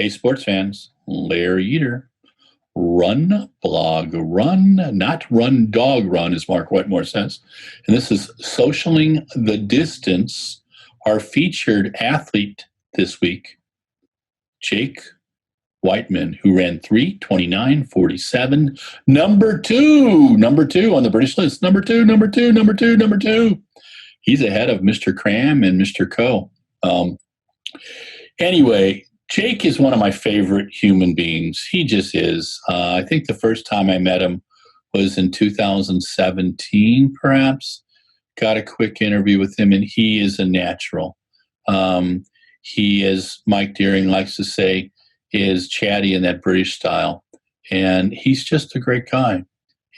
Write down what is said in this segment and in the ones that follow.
Hey, sports fans, Larry Eder. Run, blog, run, not run, dog, run, as Mark Wetmore says. And this is Socialing the Distance. Our featured athlete this week, Jake Wightman, who ran 3:29:47. Number two on the British list. Number two. He's ahead of Mr. Cram and Mr. Co. Anyway, Jake is one of my favorite human beings. He just is. I think the first time I met him was in 2017, perhaps. Got a quick interview with him, and he is a natural. He, as Mike Deering likes to say, is chatty in that British style. And he's just a great guy.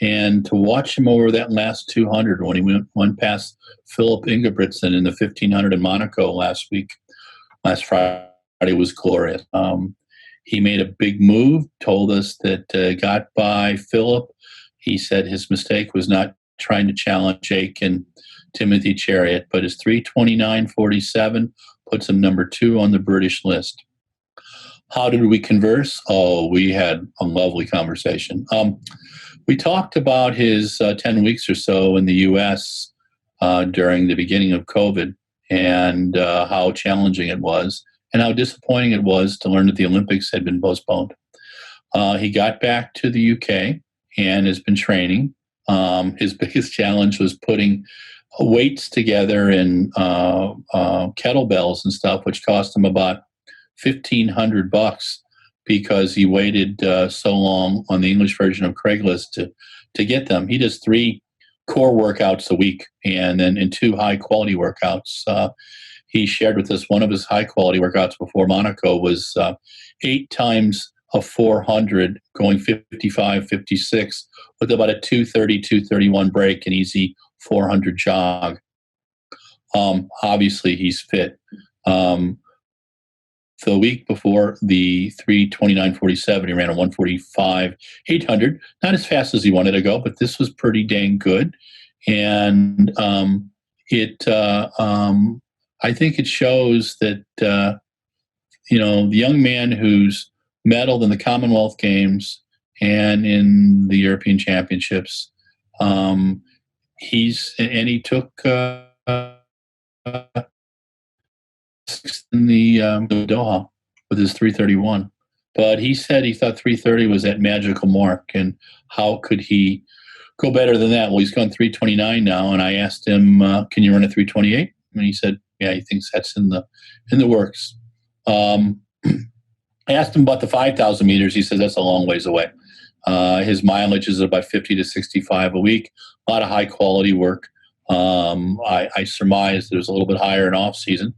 And to watch him over that last 200 when he went past Philip Ingebrigtsen in the 1500 in Monaco last Friday, was glorious. He made a big move, told us that got by Philip. He said his mistake was not trying to challenge Jake and Timothy Chariot, but his 3:29:47 puts him number 2 on the British list. How did we converse? Oh, we had a lovely conversation. We talked about his 10 weeks or so in the U.S. During the beginning of COVID and how challenging it was and how disappointing it was to learn that the Olympics had been postponed. He got back to the UK and has been training. His biggest challenge was putting weights together and kettlebells and stuff, which cost him about $1,500 because he waited so long on the English version of Craigslist to get them. He does 3 core workouts a week and then in 2 high quality workouts. He shared with us one of his high quality workouts before Monaco was 8 times a 400 going 55, 56 with about a 2:30, 2:31 break, an easy 400 jog. Obviously he's fit. The week before the 3:29:47, he ran a 1:45:800. Not as fast as he wanted to go, but this was pretty dang good. And I think it shows that the young man who's medaled in the Commonwealth Games and in the European Championships, he took in the Doha with his 3:31. But he said he thought 3:30 was that magical mark, and how could he go better than that? Well, he's gone 3:29 now, and I asked him, can you run a 3:28? And he said, yeah, he thinks that's in the works. I asked him about the 5,000 meters. He says that's a long ways away. His mileage is about 50 to 65 a week, a lot of high quality work. I surmise there's a little bit higher in off season.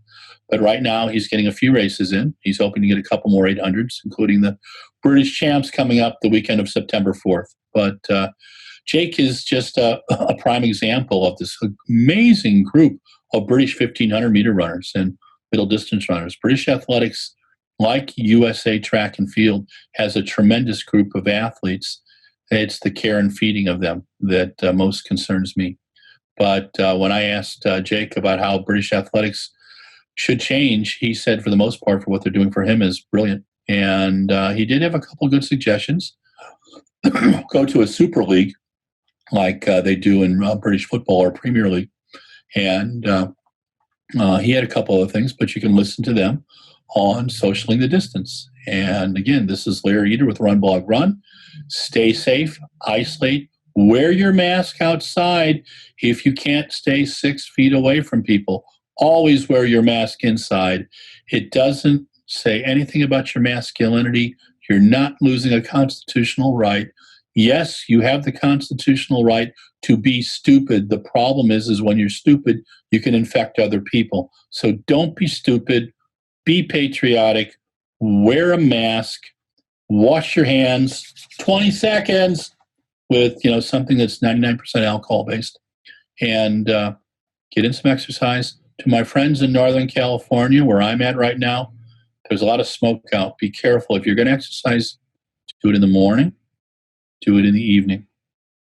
But right now, he's getting a few races in. He's hoping to get a couple more 800s, including the British Champs coming up the weekend of September 4th. But Jake is just a prime example of this amazing group of British 1,500-meter runners and middle distance runners. British athletics, like USA Track and Field, has a tremendous group of athletes. It's the care and feeding of them that most concerns me. But when I asked Jake about how British athletics should change, he said for the most part for what they're doing for him is brilliant. And he did have a couple of good suggestions. Go to a super league like they do in British football or Premier League. And he had a couple of things, but you can listen to them on Socialing the Distance. And again, this is Larry Eder with RunBlogRun. Stay safe, isolate, wear your mask outside if you can't stay 6 feet away from people. Always wear your mask inside. It doesn't say anything about your masculinity. You're not losing a constitutional right. Yes, you have the constitutional right to be stupid. The problem is when you're stupid, you can infect other people. So don't be stupid. Be patriotic. Wear a mask. Wash your hands 20 seconds with something that's 99% alcohol based. And get in some exercise. To my friends in Northern California, where I'm at right now, there's a lot of smoke out. Be careful. If you're going to exercise, do it in the morning. Do it in the evening.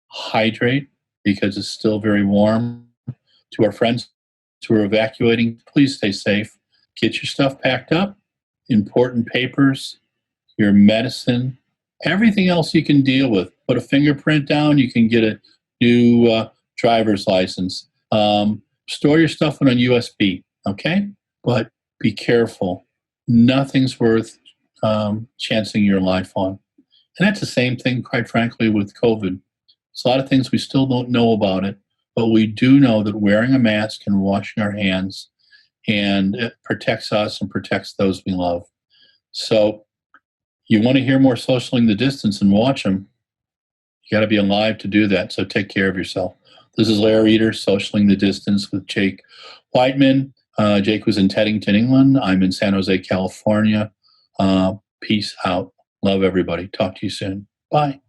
Hydrate because it's still very warm. To our friends who are evacuating, please stay safe. Get your stuff packed up. Important papers, your medicine, everything else you can deal with. Put a fingerprint down, you can get a new driver's license. Store your stuff on a USB, okay? But be careful. Nothing's worth chancing your life on. And that's the same thing, quite frankly, with COVID. There's a lot of things we still don't know about it, but we do know that wearing a mask and washing our hands, and it protects us and protects those we love. So you want to hear more Socialing the Distance and watch them. You got to be alive to do that. So take care of yourself. This is Larry Eder, Socialing the Distance with Jake Wightman. Jake was in Teddington, England. I'm in San Jose, California. Peace out. Love everybody. Talk to you soon. Bye.